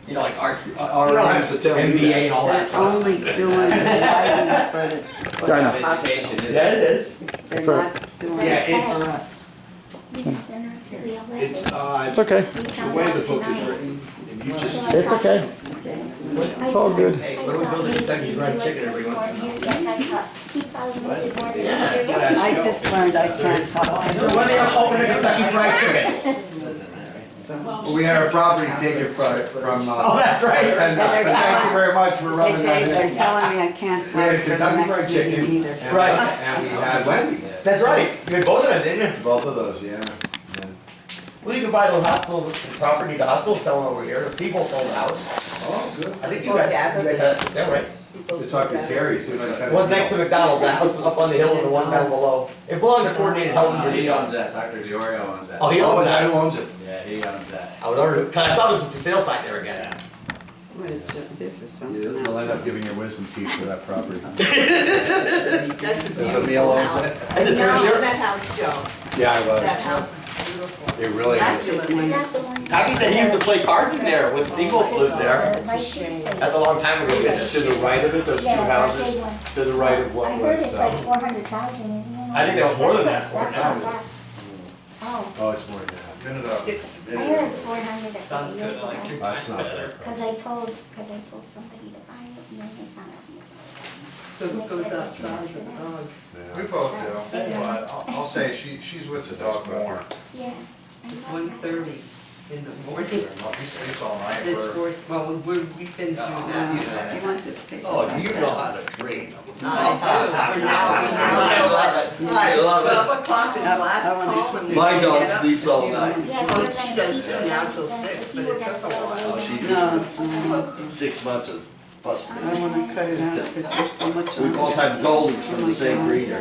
You know, like our You don't have to tell me MBA that. and all that They're stuff. only doing the lighting for I the know. hospital. Yeah, it is. They're That's right. not doing Yeah, it it's- for us. It's It's okay. the way the book is written, and you just. It's okay. It's all good. Hey, what are we building Kentucky Fried Chicken every once in a while? I just learned I can't talk. So when are they opening Kentucky Fried Chicken? We had a property taken from, Oh, that's right. and thank you very much for running that. They're telling me I can't We talk had for the Kentucky Fried next Chicken, meeting either. and, Right. and we had Wendy's. That's right. You had both of them, didn't you? Both of those, yeah. Well, you could buy those hospital property, the hospital's selling over here, the Seabolt sold the house. Oh, good. I think you guys had it for sale, right? We talked to Terry, see if I can. The one's next to McDonald's, the house is up on the hill and the one down below. It belonged to Coordinated Health in He Virginia. owns that, Dr. DiOrio owns that. Oh, he Oh, owns is that that. who owns it? Yeah, he owns that. I was already, cause I saw this for sale sign there again. This is something You'll end else. up giving your wisdom teeth for that property. That's a Emil beautiful owns it. house. And the No, treasure? that house, Joe. Yeah, I That was. house is beautiful. It really That's is. his name. Happy said he used to play cards in there when Seabolts lived there. It's a shame. That's a long time ago. It's to the right of it, those two houses, to the right of I what heard was, it's like 400,000, isn't it? I think they want more than that for it now. Oh, oh, it's more than that. Six. I heard 400 a Sounds couple good, years I like ago. your That's time not better. bad. Cause I told somebody to buy it and then they found out. So who goes outside with the dog? We both do, but I'll say she's with the dog more. Yeah. I It's know. 1:30 in the morning. He sleeps all night. This well, we've been through that. Do you want this paper? Oh, you know how to train them. I do, for now, I love it. I love 12 o'clock is I last wanna call. put when we My dog get up. sleeps all night. Yeah, Well, we were she gonna does keep too, it now up, till then 6, if but you were it took a gonna while. go Oh, she No, 6 months of busting. I wanna cut it out because there's so much We on both it. have Goldens from the same breeder.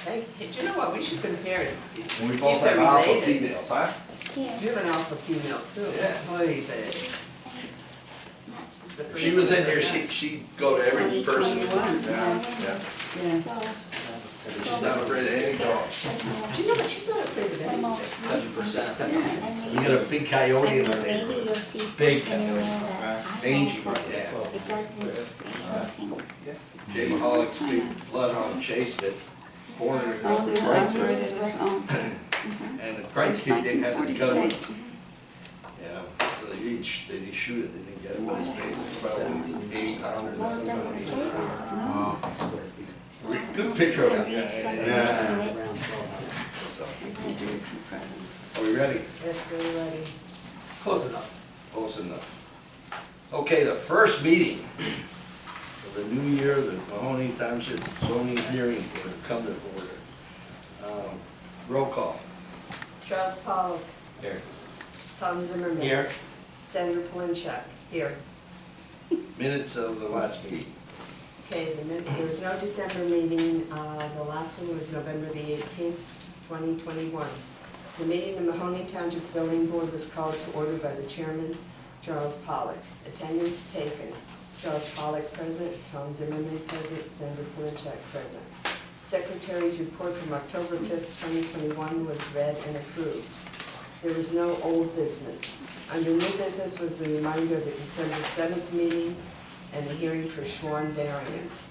Hey, do you know what, we should compare it, see And we see both if they're have alpha related. females, huh? Yeah. You have an alpha female too. Yeah. Oy vey. It's the If she was in here, she'd go to every person. 2021, Yeah, yeah, yeah. yeah. She's not afraid of any dogs. Do you know what, she's not afraid of anything. 7%. We got a big coyote in And our then maybe neighborhood. you'll see Big something in there that I Angie, don't yeah. because it's looking. Jay Mahalick's big bloodhound chased it, cornered it, Oh, up the the Kreitz, operated his own. and the Kreitz Since kid didn't have his gun. 1943. Yeah, so they didn't shoot it, they didn't get it, but it's big, it's about 80 pounds. Well, it doesn't say that. Good picture of it. Yeah. Are we ready? Yes, we're ready. Close enough. Close enough. Okay, the first meeting of the new year, the Mahoning Township Zoning Hearing will come to order. Roll call. Charles Pollock, Here. Tom Zimmerman. Here. Sandra Palinchak, here. Minutes of the last meeting. Okay, there was no December meeting, the last one was November the 18th, 2021. The meeting of the Mahoning Township Zoning Board was called to order by the chairman, Charles Pollock. Attendance taken, Charles Pollock present, Tom Zimmerman present, Sandra Palinchak present. Secretary's report from October 5th, 2021 was read and approved. There was no old business. Under new business was the reminder of the December 7th meeting and the hearing for Schwann variance.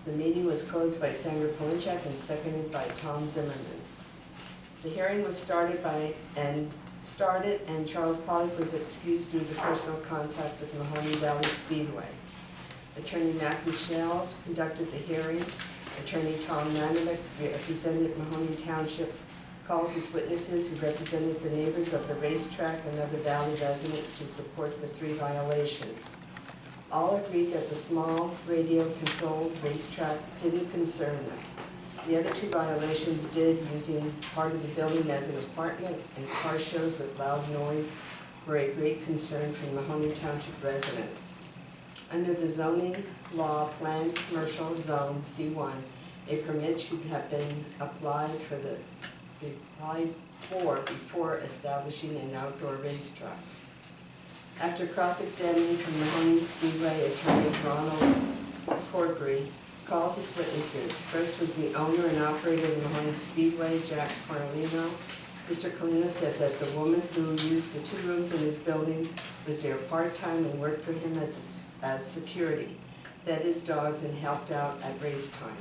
The meeting was closed by Sandra Palinchak and seconded by Tom Zimmerman. The hearing was started and Charles Pollock was excused due to personal contact with Mahoning Valley Speedway. Attorney Matthew Schnell conducted the hearing. Attorney Tom Nanovic represented Mahoning Township, called his witnesses who represented the neighbors of the racetrack and other valley residents to support the 3 violations. All agreed that the small radio-controlled racetrack didn't concern them. The other 2 violations did, using part of the building as an apartment, and car shows with loud noise were a great concern for Mahoning Township residents. Under the zoning law, planned commercial zone C1, a permit should have been applied for before establishing an outdoor racetrack. After cross-examining from Mahoning Speedway attorney Ronald Corkery called his witnesses. First was the owner and operator of Mahoning Speedway, Jack Carlino, Mr. Colino said that the woman who used the 2 rooms in his building was there part-time and worked for him as security, fed his dogs and helped out at race time.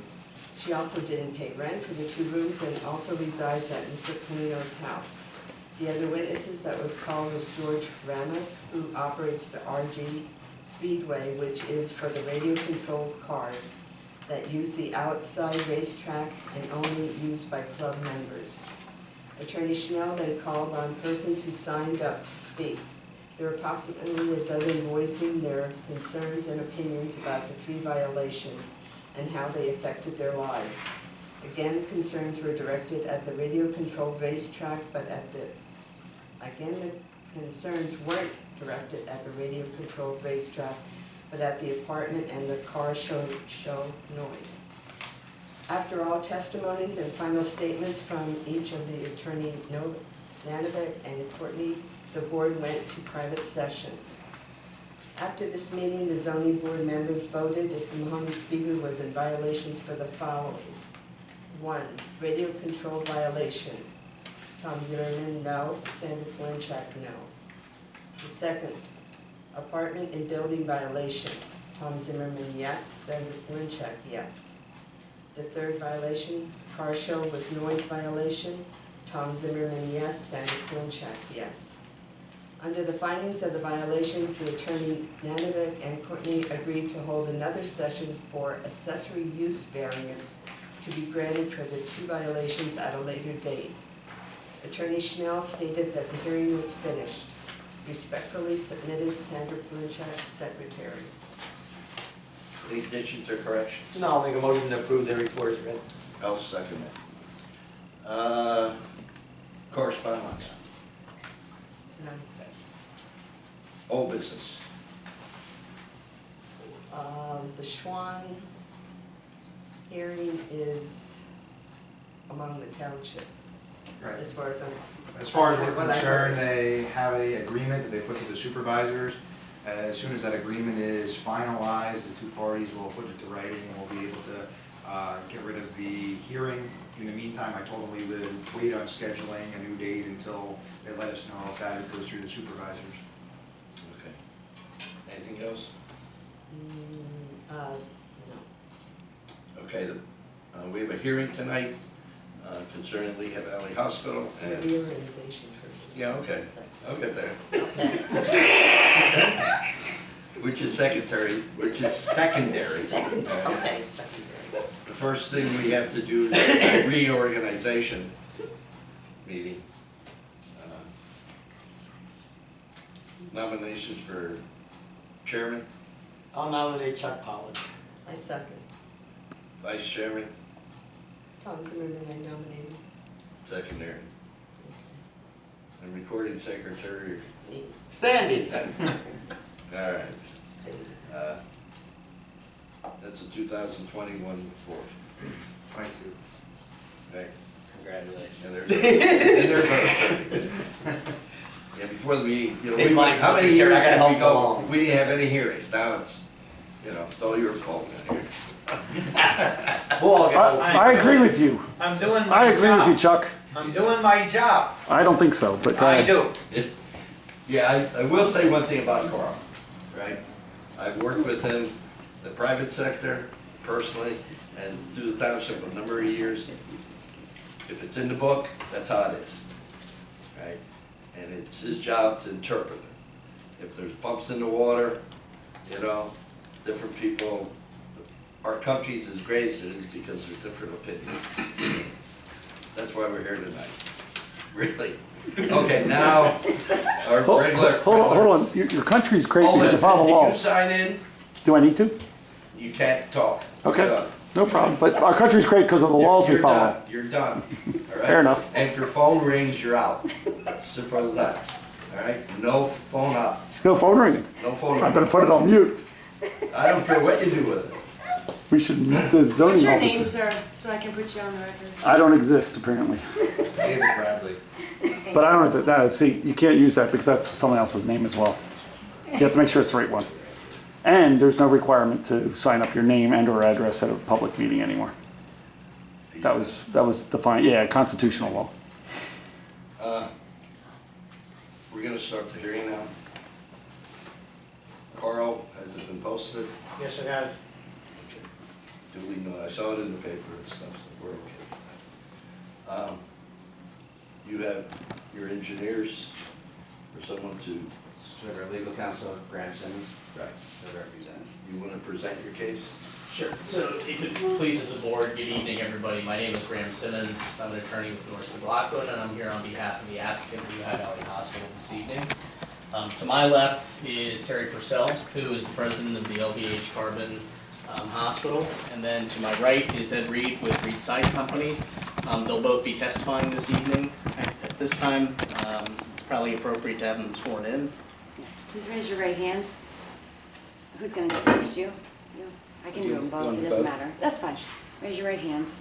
She also didn't pay rent for the 2 rooms and also resides at Mr. Colino's house. The other witnesses that was called was George Ramos, who operates the RG Speedway, which is for the radio-controlled cars that use the outside racetrack and only used by club members. Attorney Schnell then called on persons who signed up to speak. There were approximately a dozen voicing their concerns and opinions about the 3 violations and how they affected their lives. Again, concerns were directed at the radio-controlled racetrack, but the concerns weren't directed at the radio-controlled racetrack, but at the apartment and the car show noise. After all testimonies and final statements from each of the attorney Nanovic and Courtney, the board went to private session. After this meeting, the zoning board members voted if the Mahoning Speedway was in violations for the following. 1, radio control violation. Tom Zimmerman, no. Sandra Blanchak, no. The second, apartment and building violation. Tom Zimmerman, yes. Sandra Blanchak, yes. The third violation, car show with noise violation. Tom Zimmerman, yes. Sandra Blanchak, yes. Under the findings of the violations, the attorney Nanovic and Courtney agreed to hold another session for accessory use variance to be granted for the 2 violations at a later date. Attorney Schnell stated that the hearing was finished. Respectfully submitted, Sandra Blanchak, Secretary. Any additions or corrections? No, I'll make a motion to approve the report as read. I'll second it. Correspondence, None. old business. The Schwann hearing is among the township, Right. as far as I'm. As far as we're What I concerned, heard. they have a agreement that they put to the supervisors. As soon as that agreement is finalized, the 2 parties will put it to writing and we'll be able to get rid of the hearing. In the meantime, I told them we would wait on scheduling a new date until they let us know if that goes through the supervisors. Okay. Anything else? No. Okay, we have a hearing tonight concerning Lehigh Valley Hospital. The And reorganization first. yeah, okay, I'll get there. Okay. Which is secondary. Second, okay, secondary. The first thing we have to do is a reorganization meeting. Nominations for chairman, I'll nominate Chuck Pollard. I second. vice chairman, Tom Zimmerman, I nominated. secondary, and recording secretary. Me. Sandy. All right, See. that's a 2021 report. 22. Okay, Congratulations. and there's yeah, before the meeting, you know, Big Mike's how many looking here, I years gotta did we help go? along. We didn't have any hearings, now it's, it's all your fault now here. We'll all get old. I agree with you. I'm doing my I agree with you, job. Chuck. I'm doing my job. I don't think so, but go I ahead. do. Yeah, I will say one thing about Carl, right? I've worked with him, the private sector, personally, and through the township a number of years. If it's in the book, that's how it is, right? And it's his job to interpret it. If there's bumps in the water, different people, our country's as great as it is because there's different opinions. That's why we're here tonight, really. Okay, now, our regular. Hold on. Your country's crazy because you follow the You laws. sign in, Do I need to? you can't talk. Okay. You're done. No problem. But our country's great because of the laws we You're follow. done. You're done, all right? Fair enough. And if your phone rings, you're out. Simple as that, all right? No phone up, No phone ringing. no phone I up. better put it on mute. I don't care what you do with it. We should meet the What's zoning your name, offices. sir, so I can put you on the record? I don't exist, apparently. David Bradley. But I don't exist. See, you can't use that because that's someone else's name as well. You have to make sure it's the right one. And there's no requirement to sign up your name and or address at a public meeting anymore. That was defined, yeah, constitutional law. We're gonna start the hearing now. Carl, has it been posted? Yes, I have. Duly noted, I saw it in the paper and stuff, so we're okay with that. You have your engineers or someone to, Sure, our legal counsel, Graham Simmons, right, to represent. you wanna present your case? Sure, so if it pleases the board, good evening, everybody. My name is Graham Simmons. I'm an attorney with North McLaughlin, and I'm here on behalf of the applicant, Lehigh Valley Hospital, this evening. To my left is Terry Purcell, who is the president of the LVH Carbon Hospital. And then to my right is Ed Reed with Reed Sign Company. They'll both be testifying this evening. At this time, it's probably appropriate to have them sworn in. Yes, please raise your right hands. Who's gonna go first, you? You? I can do them both, it doesn't matter. That's fine. Raise your right hands.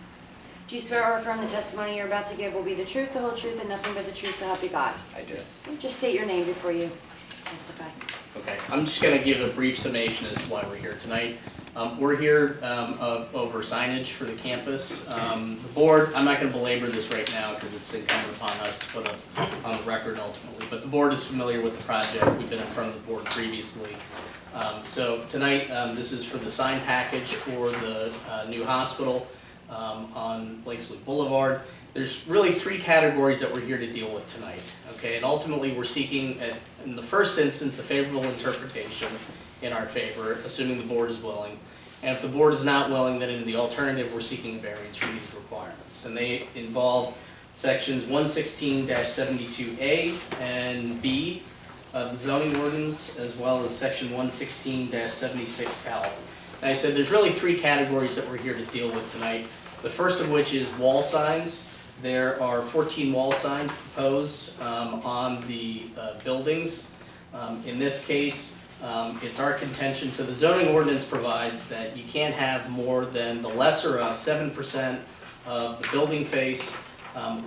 Do you swear or affirm the testimony you're about to give will be the truth, the whole truth, and nothing but the truth, so help you God? I do. Just state your name before you testify. Okay, I'm just gonna give a brief summation as to why we're here tonight. We're here over signage for the campus. The board, I'm not gonna belabor this right now because it's incumbent upon us to put on the record ultimately, but the board is familiar with the project. We've been in front of the board previously. So tonight, this is for the sign package for the new hospital on Blakesley Boulevard. There's really three categories that we're here to deal with tonight, okay? And ultimately, we're seeking, in the first instance, a favorable interpretation in our favor, assuming the board is willing. And if the board is not willing, then in the alternative, we're seeking a variance for these requirements. And they involve sections 116-72A and B of the zoning ordinance, as well as section 116-76L. And I said there's really three categories that we're here to deal with tonight. The first of which is wall signs. There are 14 wall signs proposed on the buildings. In this case, it's our contention, so the zoning ordinance provides that you can't have more than the lesser of 7% of the building face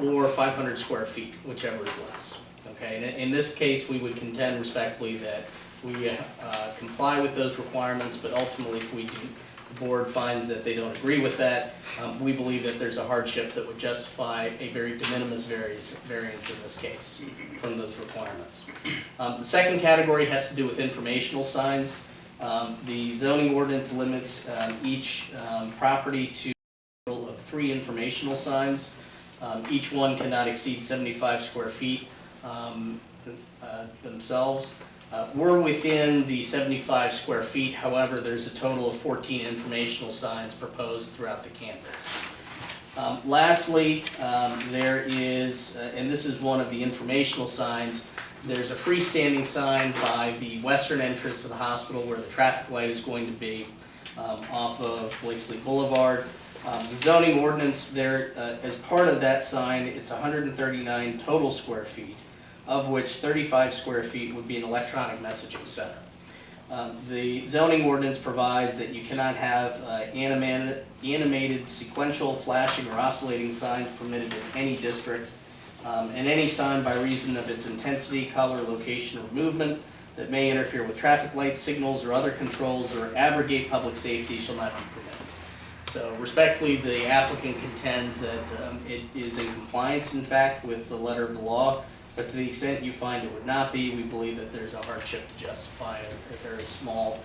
or 500 square feet, whichever is less. Okay, and in this case, we would contend respectfully that we comply with those requirements, but ultimately if we do, the board finds that they don't agree with that, we believe that there's a hardship that would justify a very de minimis variance in this case from those requirements. The second category has to do with informational signs. The zoning ordinance limits each property to a total of 3 informational signs. Each one cannot exceed 75 square feet themselves. We're within the 75 square feet, however, there's a total of 14 informational signs proposed throughout the campus. Lastly, there is, and this is one of the informational signs, there's a freestanding sign by the western entrance to the hospital where the traffic light is going to be off of Blakesley Boulevard. The zoning ordinance there, as part of that sign, it's 139 total square feet, of which 35 square feet would be an electronic messaging center. The zoning ordinance provides that you cannot have animated, sequential, flashing, or oscillating signs permitted in any district, and any sign by reason of its intensity, color, location, or movement that may interfere with traffic lights, signals, or other controls, or abrogate public safety shall not be permitted. So respectfully, the applicant contends that it is in compliance, in fact, with the letter of the law. But to the extent you find it would not be, we believe that there's a hardship to justify a very small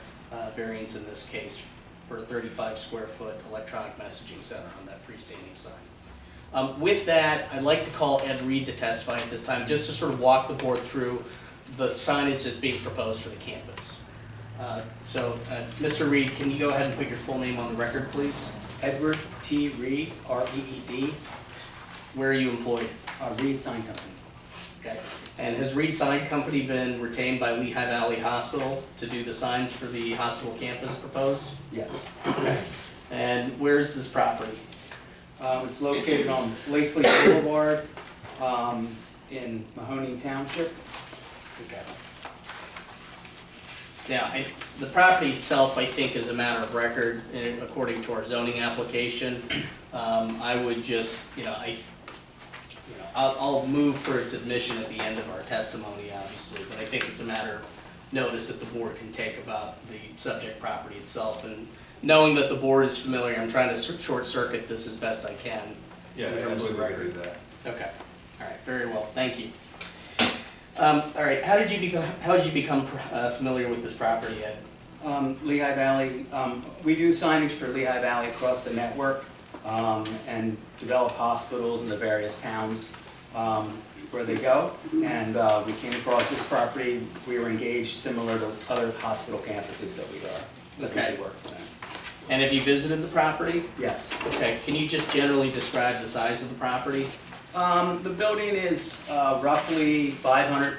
variance in this case for a 35 square foot electronic messaging center on that freestanding sign. With that, I'd like to call Ed Reed to testify at this time, just to sort of walk the board through the signage that's being proposed for the campus. Mr. Reed, can you go ahead and put your full name on the record, please? Edward T. Reed, R-E-E-D, Where are you employed? Reed Sign Company. Okay. And has Reed Sign Company been retained by Lehigh Valley Hospital to do the signs for the hospital campus proposed? Yes. Okay. And where's this property? It's located on Blakesley Boulevard in Mahoning Township. Okay. Now, the property itself, I think, is a matter of record according to our zoning application. I would just, I'll move for its admission at the end of our testimony, obviously, but I think it's a matter of notice that the board can take about the subject property itself. And knowing that the board is familiar, I'm trying to short circuit this as best I can. Yeah, I would agree with that. Okay, All right, very well, thank you. All right, how did you become familiar with this property, Ed? Lehigh Valley, we do signage for Lehigh Valley across the network, and develop hospitals in the various towns where they go. And we came across this property. We were engaged similar to other hospital campuses that we are. Okay. We work with them. And have you visited the property? Yes. Okay, can you just generally describe the size of the property? The building is roughly 500,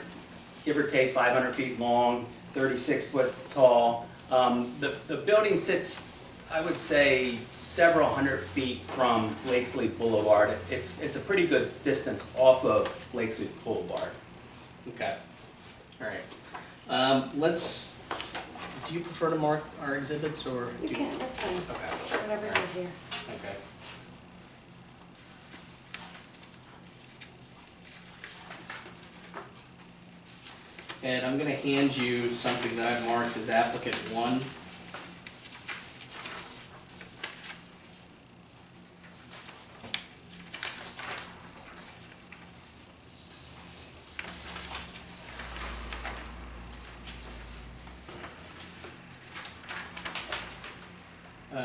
give or take 500 feet long, 36 foot tall. The building sits, I would say, several hundred feet from Blakesley Boulevard. It's a pretty good distance off of Blakesley Boulevard. Okay, all right. Do you prefer to mark our exhibits, or? You can, that's fine. Okay. Whatever's easier. Okay. And I'm gonna hand you something that I've marked as applicant 1.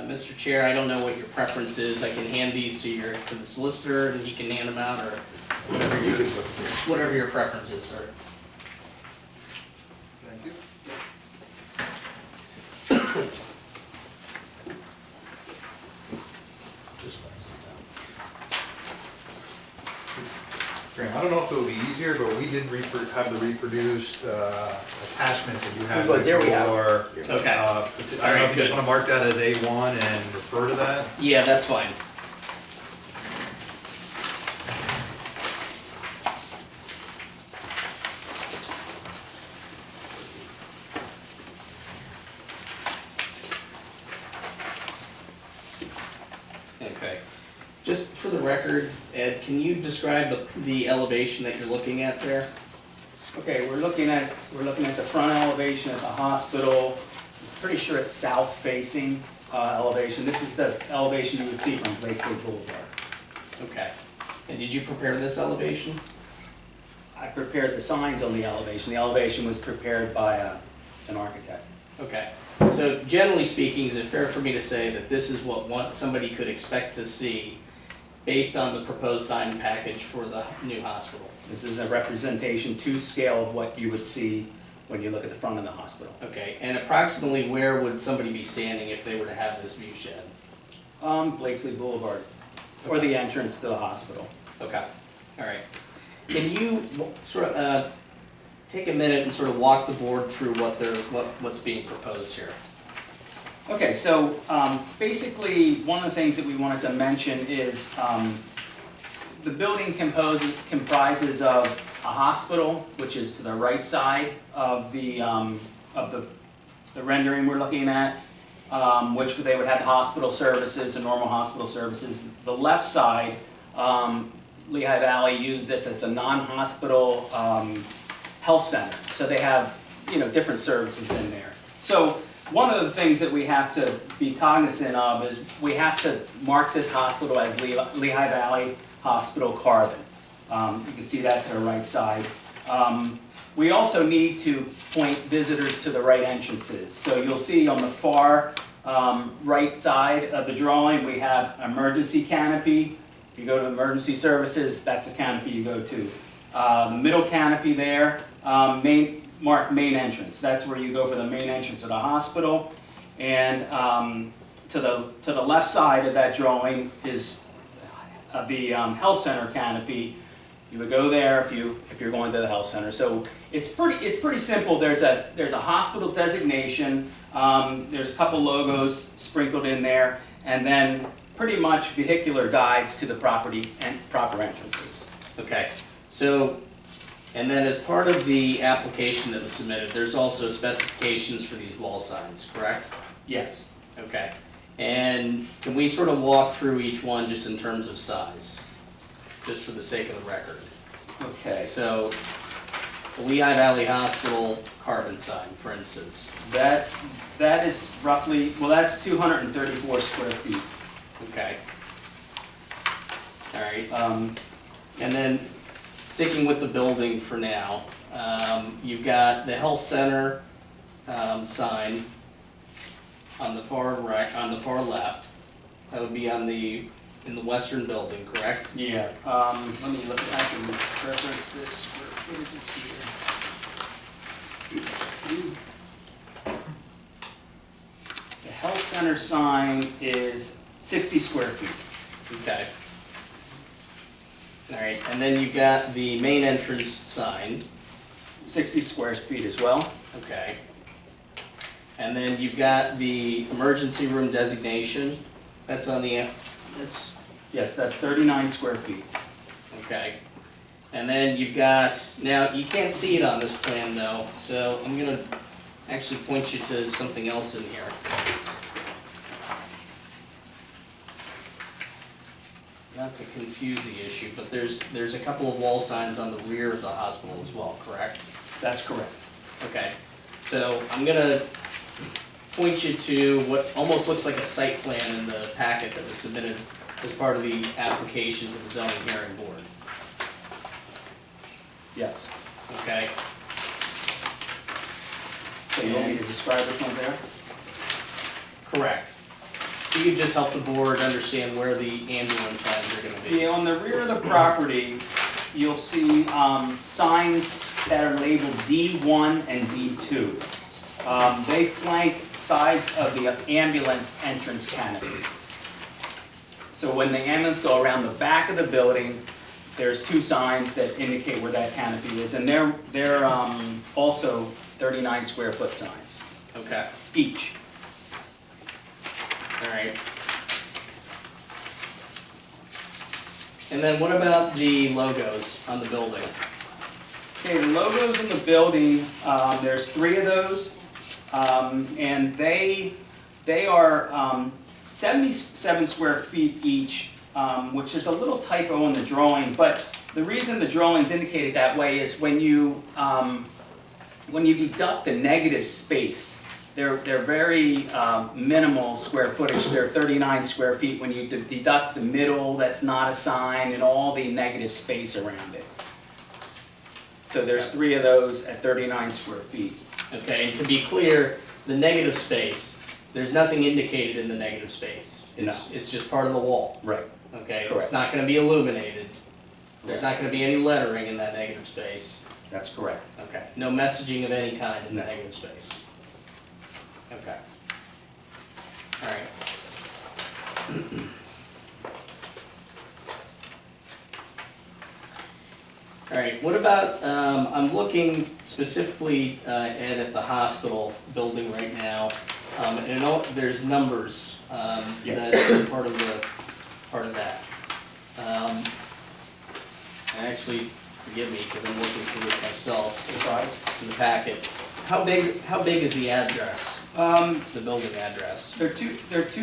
Mr. Chair, I don't know what your preference is. I can hand these to the solicitor, and he can hand them out, or whatever your preference is, sir. Thank you. Graham, I don't know if it'll be easier, but we did have the reproduced attachments that you have. Which ones? Here we have. Okay. I don't know if you just want to mark that as A1 and refer to that. Yeah, that's fine. Okay. Just for the record, Ed, can you describe the elevation that you're looking at there? Okay, we're looking at the front elevation at the hospital. I'm pretty sure it's south facing elevation. This is the elevation you would see from Blakesley Boulevard. Okay. And did you prepare this elevation? I prepared the signs on the elevation. The elevation was prepared by an architect. Okay. So generally speaking, is it fair for me to say that this is what somebody could expect to see based on the proposed sign package for the new hospital? This is a representation to scale of what you would see when you look at the front of the hospital. Okay, and approximately where would somebody be standing if they were to have this view shed? Blakesley Boulevard, or the entrance to the hospital. Okay, all right. Can you sort of take a minute and sort of walk the board through what's being proposed here? Okay, so basically, one of the things that we wanted to mention is the building comprises of a hospital, which is to the right side of the rendering we're looking at, which they would have the hospital services and normal hospital services. The left side, Lehigh Valley used this as a non-hospital health center, so they have different services in there. So one of the things that we have to be cognizant of is we have to mark this hospital as Lehigh Valley Hospital Carbon. You can see that to the right side. We also need to point visitors to the right entrances. So you'll see on the far right side of the drawing, we have emergency canopy. If you go to emergency services, that's the canopy you go to. The middle canopy there, mark main entrance. That's where you go for the main entrance of the hospital. And to the left side of that drawing is the health center canopy. You would go there if you're going to the health center. So it's pretty simple. There's a hospital designation. There's a couple logos sprinkled in there, and then pretty much vehicular guides to the property and proper entrances. Okay, so, and then as part of the application that was submitted, there's also specifications for these wall signs, correct? Yes. Okay, and can we sort of walk through each one just in terms of size, just for the sake of the record? Okay. So, the Lehigh Valley Hospital carbon sign, for instance. That is roughly, well, that's 234 square feet. Okay. All right, and then sticking with the building for now, you've got the health center sign on the far right, on the far left. That would be in the western building, correct? Yeah, let me look, I can reference this square footage here. The health center sign is 60 square feet. Okay. All right, and then you've got the main entrance sign. 60 square feet as well. Okay. And then you've got the emergency room designation. That's on the, that's, Yes, that's 39 square feet. okay. And then you've got, now you can't see it on this plan though, so I'm gonna actually point you to something else in here. Not to confuse the issue, but there's a couple of wall signs on the rear of the hospital as well, correct? That's correct. Okay, so I'm gonna point you to what almost looks like a site plan in the packet that was submitted as part of the application to the zoning hearing board, Yes. okay? So you want me to describe which one's there? Correct. You could just help the board understand where the ambulance signs are gonna be. Yeah, on the rear of the property, you'll see signs that are labeled D1 and D2. They flank sides of the ambulance entrance canopy. So when the ambulance go around the back of the building, there's two signs that indicate where that canopy is, and they're also 39 square foot signs Okay, each. all right. And then what about the logos on the building? Okay, the logos in the building, there's 3 of those, and they are 77 square feet each, which is a little typo in the drawing, but the reason the drawing's indicated that way is when you deduct the negative space, they're very minimal square footage. They're 39 square feet when you deduct the middle that's not a sign and all the negative space around it. So there's 3 of those at 39 square feet. Okay, and to be clear, the negative space, there's nothing indicated in the negative space. It's just part of the wall. Right. Okay, it's Correct. not gonna be illuminated. There's not gonna be any lettering in that negative space. That's correct. Okay, no messaging of any kind in the No. negative space. Okay. All right. All right, what about, I'm looking specifically at the hospital building right now, and I know there's numbers Yes. that are part of that. And actually, forgive me, because I'm looking through this myself, The size? in the packet. How big is the address, the building address? They're 2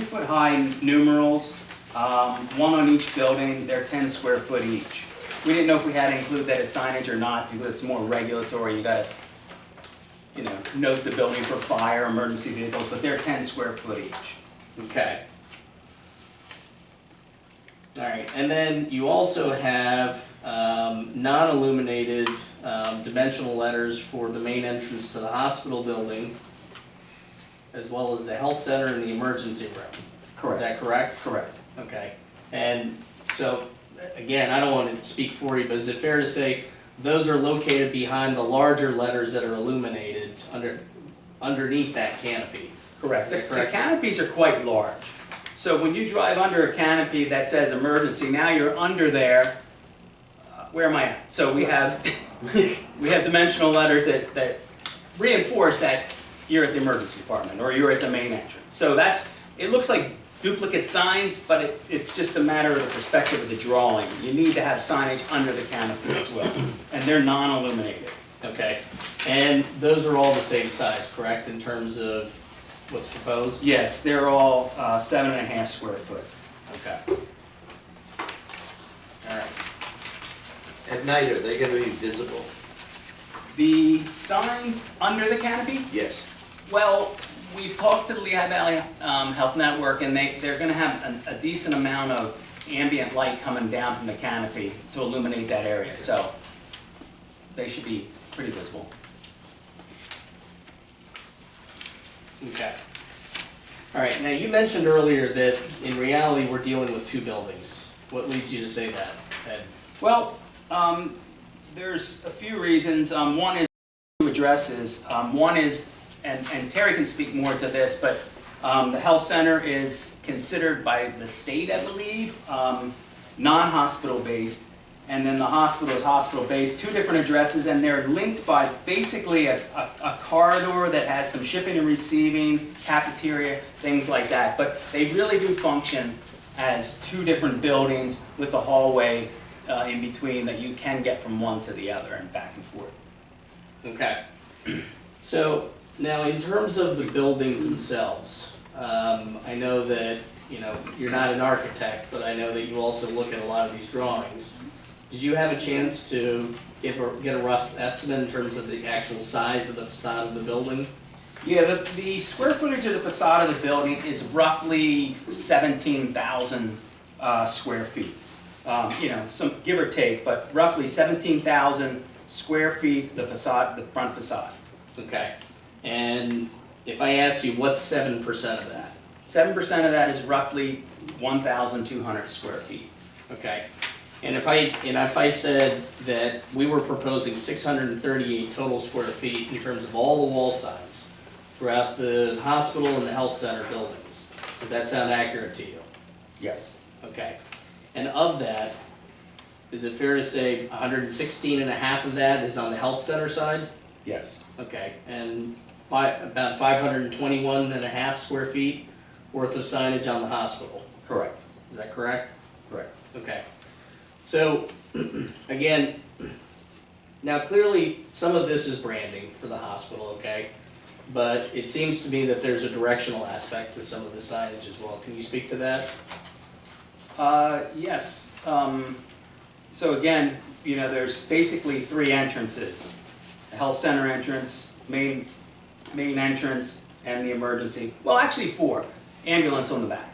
foot high numerals, one on each building. They're 10 square foot each. We didn't know if we had to include that as signage or not, because it's more regulatory. You gotta, note the building for fire, emergency vehicles, but they're 10 square foot each. Okay. All right, and then you also have non-illuminated dimensional letters for the main entrance to the hospital building, as well as the health center and the emergency room. Is that correct? Correct. Okay, and so, again, I don't want to speak for you, but is it fair to say those are located behind the larger letters that are illuminated underneath that canopy? Correct. Is that The correct? canopies are quite large. So when you drive under a canopy that says emergency, now you're under there. Where am I at? So we have dimensional letters that reinforce that you're at the emergency department or you're at the main entrance. So it looks like duplicate signs, but it's just a matter of the perspective of the drawing. You need to have signage under the canopy as well, and they're non-illuminated. Okay, and those are all the same size, correct, in terms of what's proposed? Yes, they're all 7.5 square foot. Okay. All right. At night, are they gonna be visible? The signs under the canopy? Yes. Well, we've talked to the Lehigh Valley Health Network, and they're gonna have a decent amount of ambient light coming down from the canopy to illuminate that area. So they should be pretty visible. Okay. All right, now you mentioned earlier that in reality, we're dealing with two buildings. What leads you to say that, Ed? Well, there's a few reasons. One is two addresses. One is, and Terry can speak more to this, but the health center is considered by the state, I believe, non-hospital based. And then the hospital is hospital based, two different addresses, and they're linked by basically a corridor that has some shipping and receiving, cafeteria, things like that. But they really do function as two different buildings with a hallway in between that you can get from one to the other and back and forth. Okay. So now in terms of the buildings themselves, I know that, you know, you're not an architect, but I know that you also look at a lot of these drawings. Did you have a chance to get a rough estimate in terms of the actual size of the facade of the building? Yeah, the square footage of the facade of the building is roughly 17,000 square feet. You know, some give or take, but roughly 17,000 square feet, the facade, the front facade. Okay. And if I ask you, what's 7% of that? 7% of that is roughly 1,200 square feet. Okay. And if I said that we were proposing 638 total square feet in terms of all the wall signs throughout the hospital and the health center buildings, does that sound accurate to you? Yes. Okay. And of that, is it fair to say 116 and a half of that is on the health center side? Yes. Okay. And about 521 and a half square feet worth of signage on the hospital? Correct. Is that correct? Correct. Okay. So, again, now clearly some of this is branding for the hospital, okay? But it seems to me that there's a directional aspect to some of the signage as well. Can you speak to that? Yes. So again, you know, there's basically three entrances. The health center entrance, main entrance, and the emergency. Well, actually four. Ambulance on the back.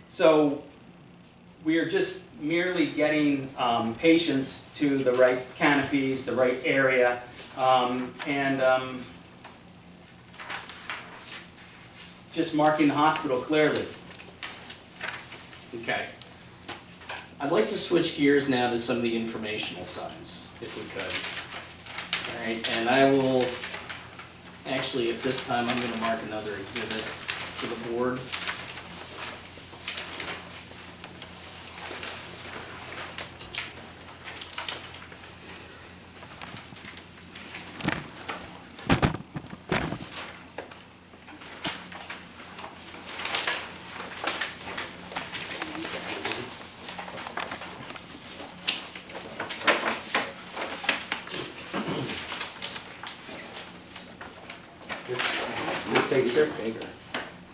So we are just merely getting patients to the right canopies, the right area, and just marking the hospital clearly. Okay. I'd like to switch gears now to some of the informational signs, if we could. All right, and I will, actually at this time, I'm gonna mark another exhibit for the board.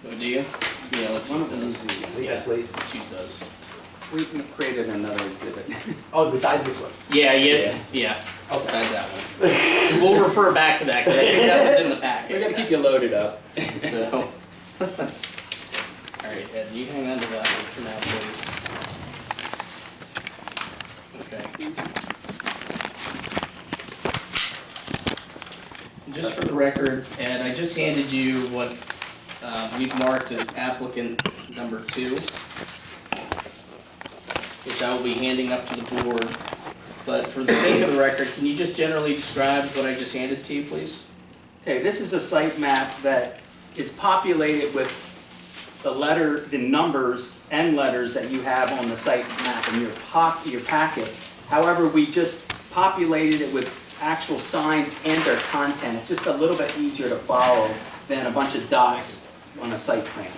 Oh, do you? Yeah, let's use those. Yeah, let's use those. We created another exhibit. Oh, besides this one? Yeah. Besides that one. We'll refer back to that, because I think that was in the We packet. gotta keep you loaded up. So, all right, Ed, you hang on to that one for now, please. Okay. Just for the record, Ed, I just handed you what we've marked as applicant number 2, which I will be handing up to the board. But for the sake of the record, can you just generally describe what I just handed to you, please? Okay, this is a site map that is populated with the numbers and letters that you have on the site map in your packet. However, we just populated it with actual signs and their content. It's just a little bit easier to follow than a bunch of dots on a site plan.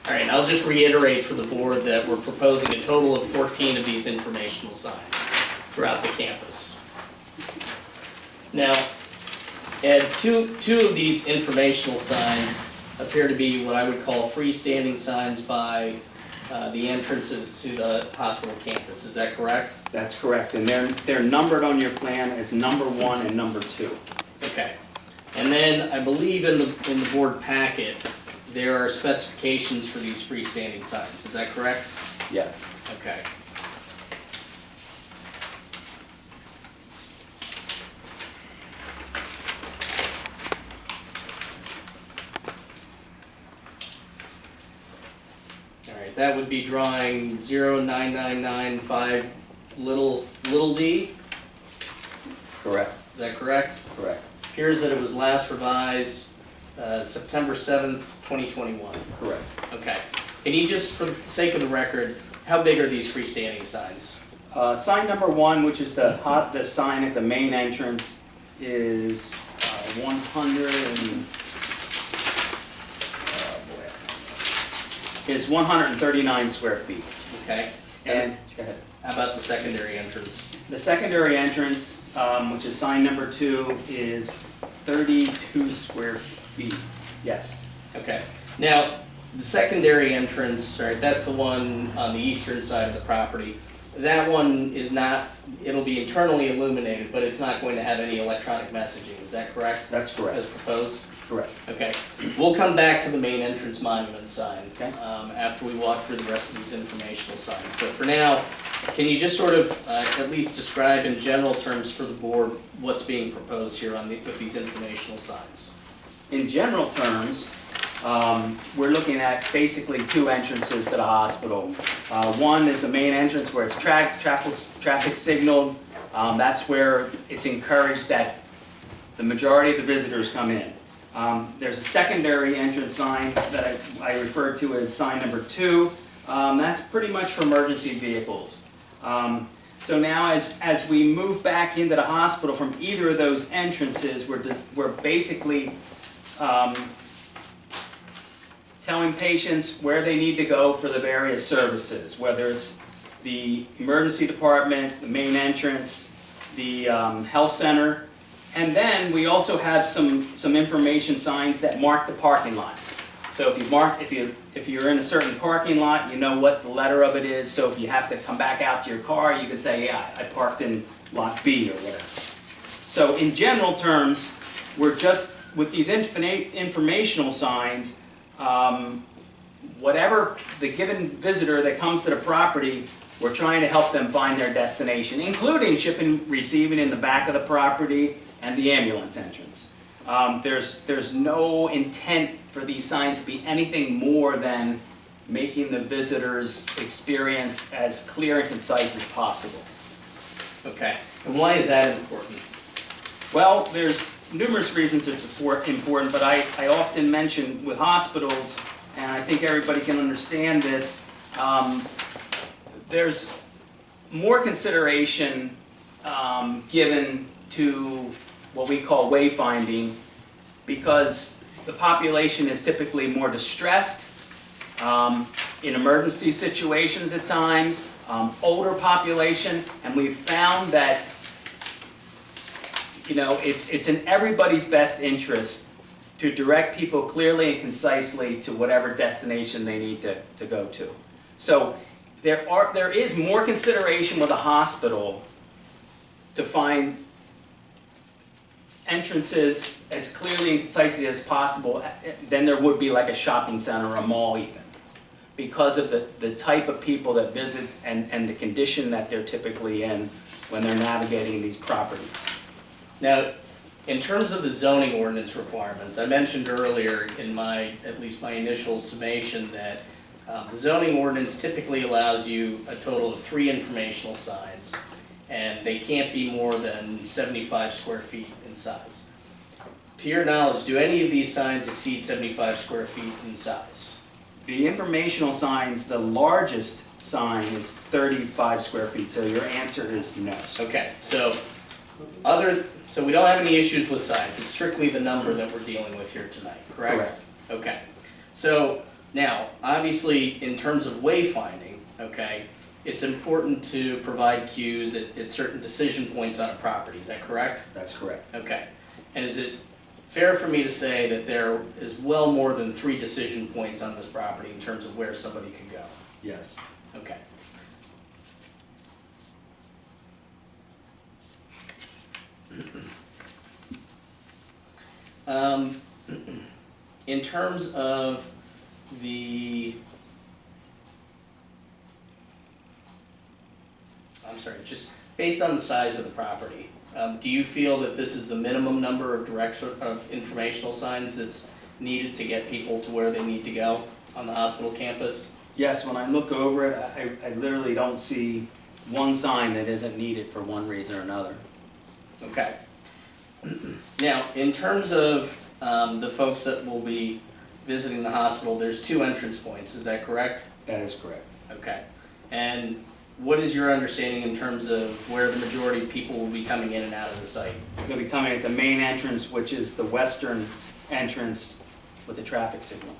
All right, I'll just reiterate for the board that we're proposing a total of 14 of these informational signs throughout the campus. Now, Ed, two of these informational signs appear to be what I would call freestanding signs by the entrances to the hospital campus. Is that correct? That's correct, and they're numbered on your plan as number 1 and number 2. Okay. And then I believe in the board packet, there are specifications for these freestanding signs, is that correct? Yes. Okay. Alright, that would be drawing 09995 little d, Correct. is that correct? Correct. Appears that it was last revised September 7th, 2021. Correct. Okay. Can you just, for the sake of the record, how big are these freestanding signs? Sign number 1, which is the sign at the main entrance, is 139 square feet. Okay. And go ahead. How about the secondary entrance? The secondary entrance, which is sign number 2, is 32 square feet. Yes. Okay. Now, the secondary entrance, right, that's the one on the eastern side of the property. That one is not, it'll be internally illuminated, but it's not going to have any electronic messaging, is that correct? That's correct. As proposed? Correct. Okay. We'll come back to the main entrance monument sign Okay. after we walk through the rest of these informational signs. But for now, can you just sort of at least describe in general terms for the board what's being proposed here with these informational signs? In general terms, we're looking at basically 2 entrances to the hospital. One is the main entrance where it's traffic signaled. That's where it's encouraged that the majority of the visitors come in. There's a secondary entrance sign that I referred to as sign number 2. That's pretty much for emergency vehicles. So now as we move back into the hospital from either of those entrances, we're basically telling patients where they need to go for the various services, whether it's the emergency department, the main entrance, the health center, and then we also have some information signs that mark the parking lots. So if you're in a certain parking lot, you know what the letter of it is. So if you have to come back out to your car, you can say, yeah, I parked in lot B or whatever. So in general terms, we're just with these informational signs. Whatever the given visitor that comes to the property, we're trying to help them find their destination, including shipping, receiving in the back of the property and the ambulance entrance. There's no intent for these signs to be anything more than making the visitor's experience as clear and concise as possible. Okay. And why is that important? Well, there's numerous reasons it's important, but I often mention with hospitals, and I think everybody can understand this, there's more consideration given to what we call wayfinding because the population is typically more distressed in emergency situations at times, older population, and we've found that it's in everybody's best interest to direct people clearly and concisely to whatever destination they need to go to. So there is more consideration with a hospital to find entrances as clearly and concisely as possible than there would be like a shopping center or a mall even, because of the type of people that visit and the condition that they're typically in when they're navigating these properties. Now, in terms of the zoning ordinance requirements, I mentioned earlier in at least my initial summation that the zoning ordinance typically allows you a total of 3 informational signs, and they can't be more than 75 square feet in size. To your knowledge, do any of these signs exceed 75 square feet in size? The informational signs, the largest sign is 35 square feet, so your answer is no. Okay, so we don't have any issues with size, it's strictly the number that we're dealing with here tonight, correct? Correct. Okay, so now, obviously, in terms of wayfinding, okay, it's important to provide cues at certain decision points on a property, is that correct? That's correct. Okay, and is it fair for me to say that there is well more than 3 decision points on this property in terms of where somebody can go? Yes. Okay. In terms of the, I'm sorry, just based on the size of the property, do you feel that this is the minimum number of of informational signs that's needed to get people to where they need to go on the hospital campus? Yes, when I look over it, I literally don't see one sign that isn't needed for one reason or another. Okay. Now, in terms of the folks that will be visiting the hospital, there's 2 entrance points, is that correct? That is correct. Okay. And what is your understanding in terms of where the majority of people will be coming in and out of the site? They'll be coming at the main entrance, which is the western entrance with the traffic signal.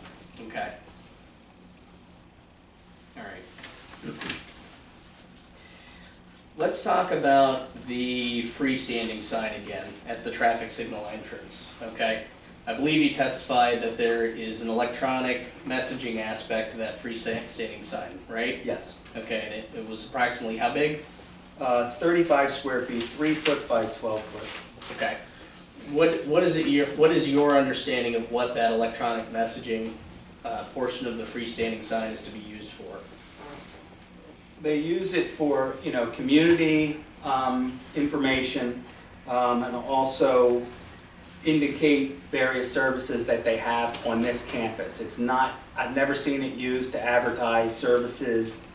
Okay. All right. Let's talk about the freestanding sign again at the traffic signal entrance, okay? I believe you testified that there is an electronic messaging aspect to that freestanding sign, right? Yes. Okay, and it was approximately how big? It's 35 square feet, 3 foot by 12 foot. Okay. What is your understanding of what that electronic messaging portion of the freestanding sign is to be used for? They use it for, community information, and also indicate various services that they have on this campus. It's not, I've never seen it used to advertise services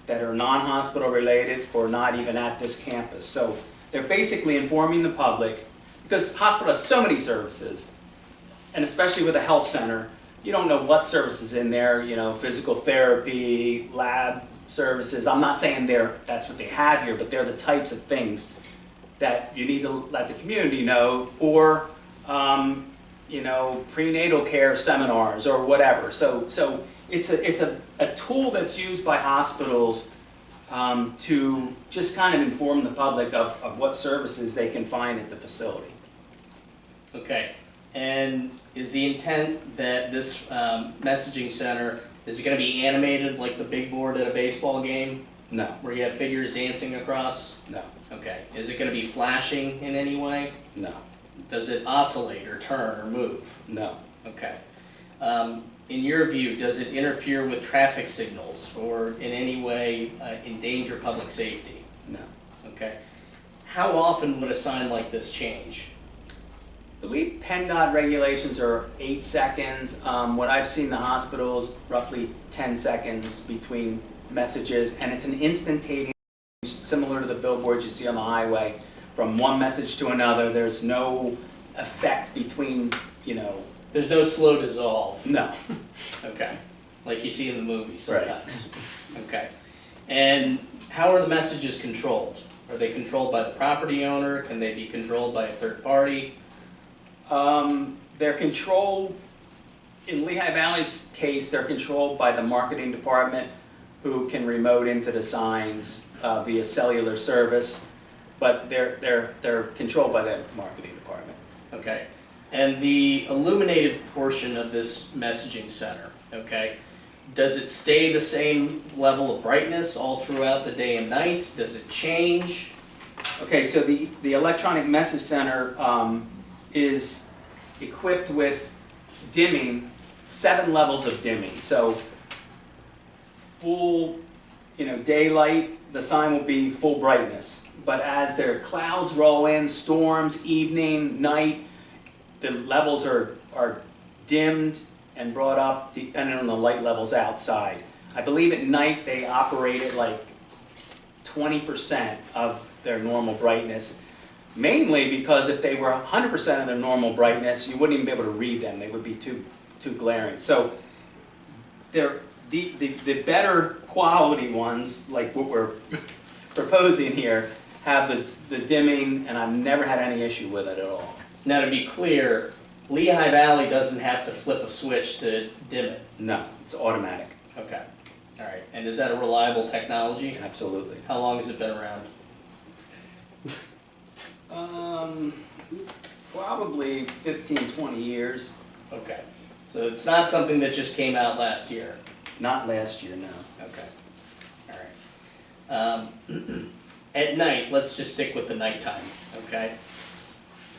that are non-hospital related or not even at this campus. So they're basically informing the public, because hospital has so many services, and especially with a health center, you don't know what services in there, physical therapy, lab services. I'm not saying that's what they have here, but they're the types of things that you need to let the community know, or prenatal care seminars or whatever. So it's a tool that's used by hospitals to just kind of inform the public of what services they can find at the facility. Okay, and is the intent that this messaging center, is it going to be animated like the big board at a baseball game? No. Where you have figures dancing across? No. Okay, is it going to be flashing in any way? No. Does it oscillate or turn or move? No. Okay. In your view, does it interfere with traffic signals or in any way endanger public safety? No. Okay. How often would a sign like this change? I believe PennDOT regulations are 8 seconds. What I've seen in the hospital is roughly 10 seconds between messages, and it's an instantaneous, similar to the billboards you see on the highway, from one message to another. There's no effect between, There's no slow dissolve? No. Okay. Like you see in the movies sometimes? Right. Okay. And how are the messages controlled? Are they controlled by the property owner? Can they be controlled by a third party? They're controlled, in Lehigh Valley's case, they're controlled by the marketing department, who can remote into the signs via cellular service, but they're controlled by the marketing department. Okay. And the illuminated portion of this messaging center, okay, does it stay the same level of brightness all throughout the day and night? Does it change? Okay, so the electronic message center is equipped with dimming, 7 levels of dimming. So full, daylight, the sign will be full brightness. But as their clouds roll in, storms, evening, night, the levels are dimmed and brought up depending on the light levels outside. I believe at night they operate at like 20% of their normal brightness. Mainly because if they were 100% of their normal brightness, you wouldn't even be able to read them. They would be too glaring. So they're the better quality ones, like what we're proposing here, have the dimming, and I've never had any issue with it at all. Now to be clear, Lehigh Valley doesn't have to flip a switch to dim it? No, it's automatic. Okay. All right. And is that a reliable technology? Absolutely. How long has it been around? Probably 15, 20 years. Okay. So it's not something that just came out last year? Not last year, no. Okay. All right. At night, let's just stick with the nighttime, okay?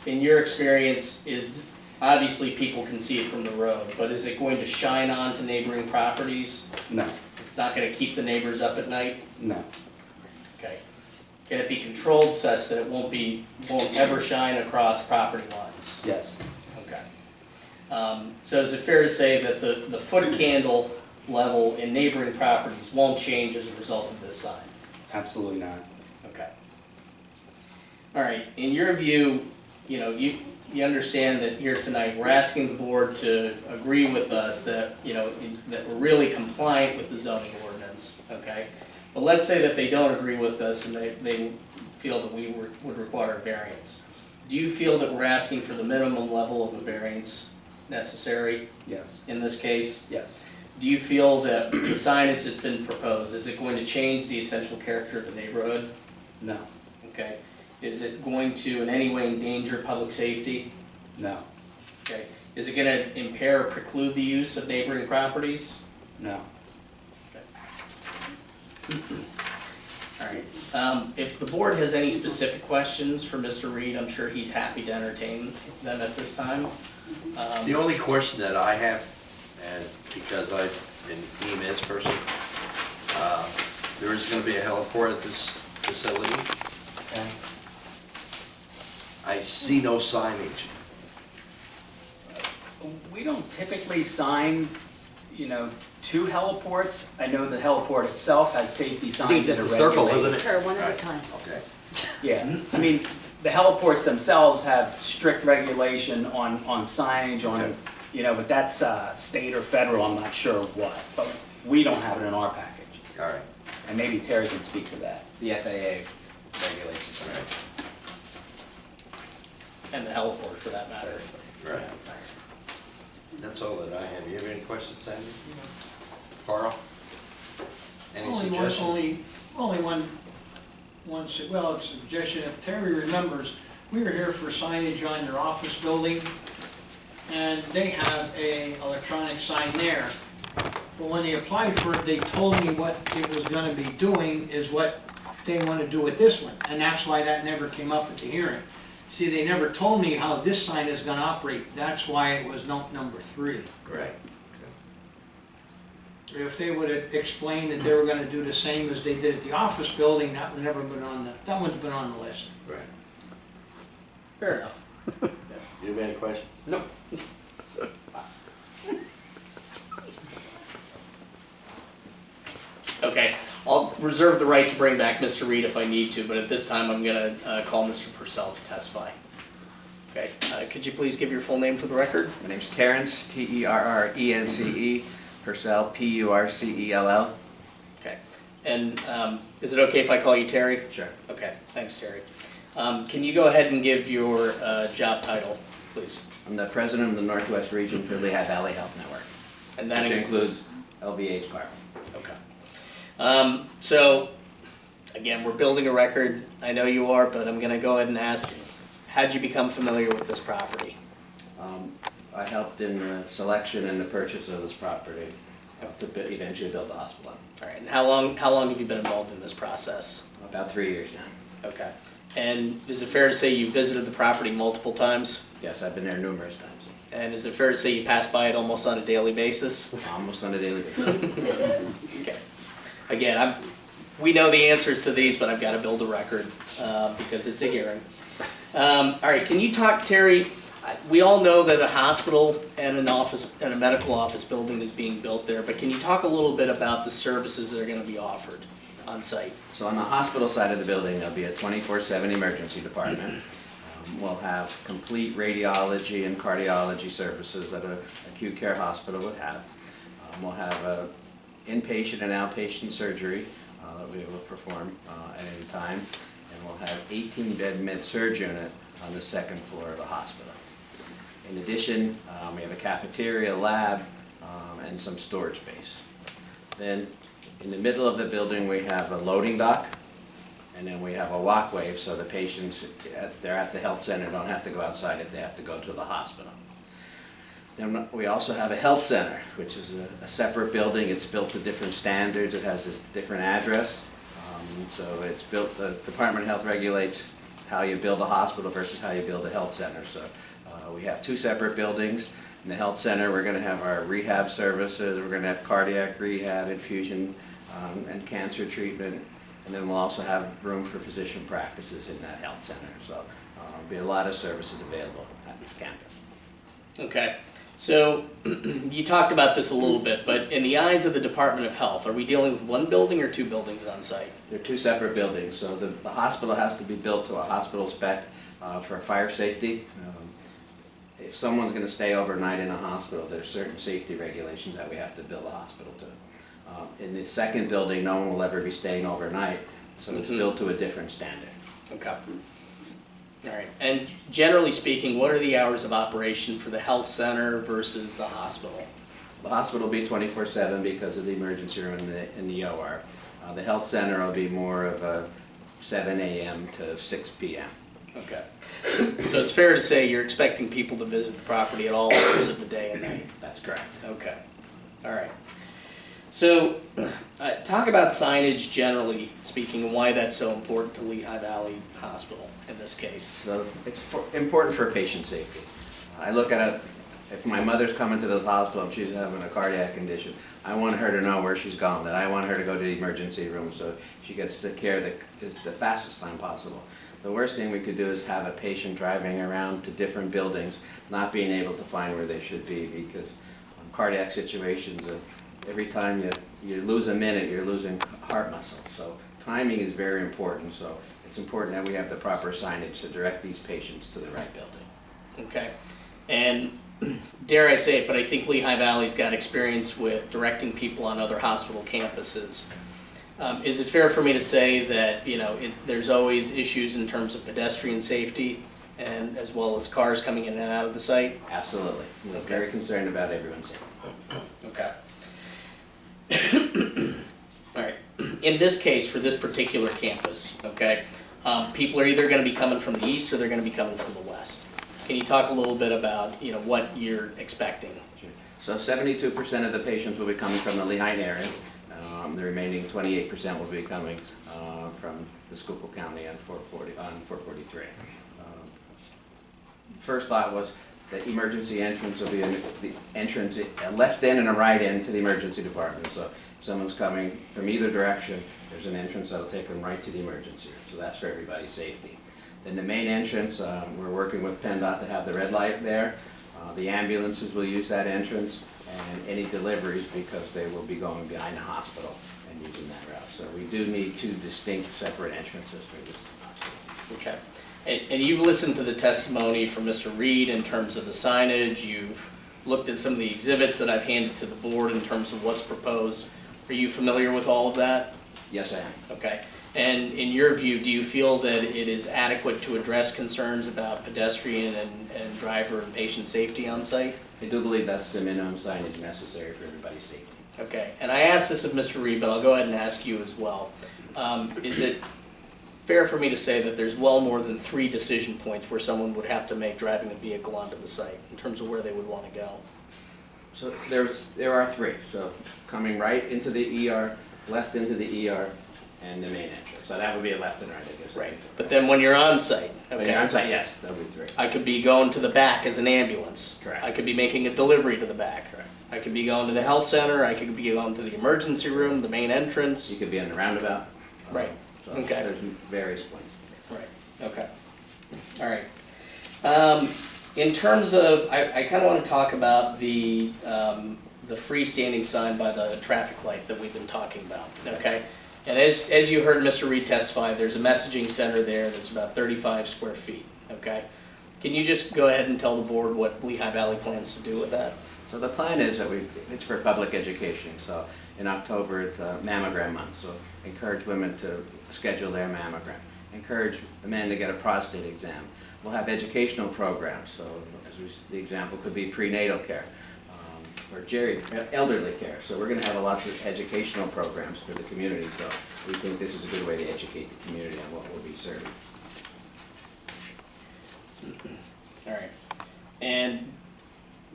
In your experience, is obviously people can see it from the road, but is it going to shine on to neighboring properties? No, It's not gonna keep the neighbors up at night? no, Okay. Can it be controlled such that it won't ever shine across property lines? yes, Okay. So is it fair to say that the foot candle level in neighboring properties won't change as a result of this sign? absolutely not. Okay. All right, in your view, you know, you understand that here tonight, we're asking the board to agree with us that, you know, that we're really compliant with the zoning ordinance, okay? But let's say that they don't agree with us and they feel that we would require a variance. Do you feel that we're asking for the minimum level of a variance necessary Yes, in this case? yes, Do you feel that the signage that's been proposed, is it going to change the essential character of the neighborhood? no, Okay. Is it going to in any way endanger public safety? no, Okay. Is it gonna impair or preclude the use of neighboring properties? no. Alright, if the board has any specific questions for Mr. Reed, I'm sure he's happy to entertain them at this time. The only question that I have, and because I'm an EMS person, there is gonna be a heliport at this facility. Okay. I see no signage. We don't typically sign, you know, to heliports. I know the heliport itself has safety signs that are regulated. Sure, one at a time. Okay. Yeah, I mean, the heliports themselves have strict regulation on signage, on, Okay. you know, but that's state or federal, I'm not sure what. But we don't have it in our package. All right. And maybe Terry can speak to that. The FAA regulations. All right. And the heliport for that matter. Right. That's all that I have. You have any questions, Sandy? Carl? Any suggestions? Only one, well, it's a suggestion, if Terry remembers, we were here for signage on your office building, and they have a electronic sign there. But when they applied for it, they told me what it was gonna be doing is what they wanna do with this one, and that's why that never came up at the hearing. See, they never told me how this sign is gonna operate, that's why it was note number 3. Right. If they would have explained that they were gonna do the same as they did at the office building, that would never been on that one's been on the list. Right. Fair enough. Do you have any questions? No. Okay, I'll reserve the right to bring back Mr. Reed if I need to, but at this time I'm gonna call Mr. Purcell to testify. Okay, could you please give your full name for the record? My name's Terrence, Terrence, Purcell, Purcell. Okay, and is it okay if I call you Terry? Sure. Okay, thanks Terry. Can you go ahead and give your job title, please? I'm the president of the Northwest Region for Lehigh Valley Health Network, And that which includes LVH Department. Okay. So, again, we're building a record. I know you are, but I'm gonna go ahead and ask, how'd you become familiar with this property? I helped in the selection and the purchase of this property to eventually build the hospital. All right, and how long have you been involved in this process? About 3 years now. Okay. And is it fair to say you visited the property multiple times? Yes, I've been there numerous times. And is it fair to say you pass by it almost on a daily basis? Almost on a daily basis. Okay. Again, we know the answers to these, but I've got to build a record because it's a hearing. All right, can you talk, Terry? We all know that a hospital and an office and a medical office building is being built there, but can you talk a little bit about the services that are going to be offered on site? So on the hospital side of the building, there'll be a 24/7 emergency department. We'll have complete radiology and cardiology services that an acute care hospital would have. We'll have inpatient and outpatient surgery that we will perform at any time. And we'll have 18-bed med-surg unit on the second floor of the hospital. In addition, we have a cafeteria, lab, and some storage space. Then in the middle of the building, we have a loading dock, and then we have a walkway so the patients, if they're at the health center, don't have to go outside if they have to go to the hospital. Then we also have a health center, which is a separate building. It's built to different standards. It has a different address. So it's built, the Department of Health regulates how you build a hospital versus how you build a health center. So We have 2 separate buildings. In the health center, we're gonna have our rehab services, we're gonna have cardiac rehab, infusion, and cancer treatment. And then we'll also have room for physician practices in that health center. So there'll be a lot of services available at this campus. Okay, so you talked about this a little bit, but in the eyes of the Department of Health, are we dealing with 1 building or 2 buildings on site? They're 2 separate buildings, so the hospital has to be built to a hospital spec for fire safety. If someone's gonna stay overnight in a hospital, there's certain safety regulations that we have to build a hospital to. In the second building, no one will ever be staying overnight, so it's built to a different standard. Okay. All right, and generally speaking, what are the hours of operation for the health center versus the hospital? The hospital will be 24/7 because of the emergency room in the OR. The health center will be more of a 7 a.m. to 6 p.m. Okay. So it's fair to say you're expecting people to visit the property at all hours of the day and night? That's correct. Okay, all right. So, talk about signage generally speaking and why that's so important to Lehigh Valley Hospital in this case. So it's important for patient safety. I look at it, if my mother's coming to the hospital and she's having a cardiac condition, I want her to know where she's going, and I want her to go to the emergency room so she gets the care that is the fastest time possible. The worst thing we could do is have a patient driving around to different buildings, not being able to find where they should be, because on cardiac situations, every time you lose a minute, you're losing heart muscle. So timing is very important, so it's important that we have the proper signage to direct these patients to the right building. Okay, and dare I say it, but I think Lehigh Valley's got experience with directing people on other hospital campuses. Is it fair for me to say that, you know, there's always issues in terms of pedestrian safety and as well as cars coming in and out of the site? Absolutely. We're very concerned about everyone's safety. Okay. All right. In this case, for this particular campus, okay, people are either going to be coming from the east or they're going to be coming from the west. Can you talk a little bit about, you know, what you're expecting? Sure. So 72% of the patients will be coming from the Lehigh area. The remaining 28% will be coming from the Schuylkill County on 443. First thought was the emergency entrance will be the entrance, a left in and a right in to the emergency department. So if someone's coming from either direction, there's an entrance that'll take them right to the emergency room. So that's for everybody's safety. Then the main entrance, we're working with PennDOT to have the red light there. The ambulances will use that entrance, and any deliveries, because they will be going behind the hospital and using that route. So we do need 2 distinct separate entrances for this hospital. Okay. And you've listened to the testimony from Mr. Reed in terms of the signage. You've looked at some of the exhibits that I've handed to the board in terms of what's proposed. Are you familiar with all of that? Yes, I am. Okay. And in your view, do you feel that it is adequate to address concerns about pedestrian and driver and patient safety on site? I do believe that's the minimum signage necessary for everybody's safety. Okay. And I asked this of Mr. Reed, but I'll go ahead and ask you as well. Is it fair for me to say that there's well more than 3 decision points where someone would have to make driving a vehicle onto the site in terms of where they would want to go? So there are 3. So coming right into the ER, left into the ER, and the main entrance. So that would be a left and right, I guess. Right. But then when you're on site, okay. When you're on site, yes, that would be 3. I could be going to the back as an ambulance. Correct. I could be making a delivery to the back. Correct. I could be going to the health center. I could be going to the emergency room, the main entrance. You could be on the roundabout. Right. So Okay. there's various points. Right. Okay. All right. In terms of, I kind of want to talk about the freestanding sign by the traffic light that we've been talking about. Okay. And as you heard Mr. Reed testify, there's a messaging center there that's about 35 square feet. Okay. Can you just go ahead and tell the board what Lehigh Valley plans to do with that? So the plan is that it's for public education. So in October, it's mammogram month. So encourage women to schedule their mammogram. Encourage men to get a prostate exam. We'll have educational programs. So the example could be prenatal care or elderly care. So we're going to have lots of educational programs for the community. So we think this is a good way to educate the community on what we'll be serving. All right. And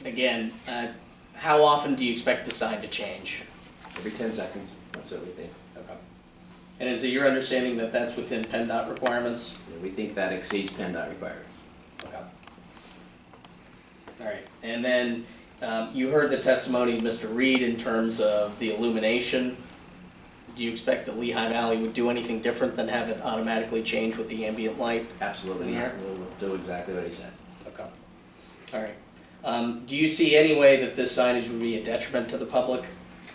again, how often do you expect the sign to change? Every 10 seconds. That's what we think. Okay. And is it your understanding that that's within PennDOT requirements? We think that exceeds PennDOT requirements. Okay. All right, and then you heard the testimony of Mr. Reed in terms of the illumination. Do you expect that Lehigh Valley would do anything different than have it automatically change with the ambient light? Absolutely Yeah. not. We'll do exactly what he said. Okay. All right. Do you see any way that this signage would be a detriment to the public?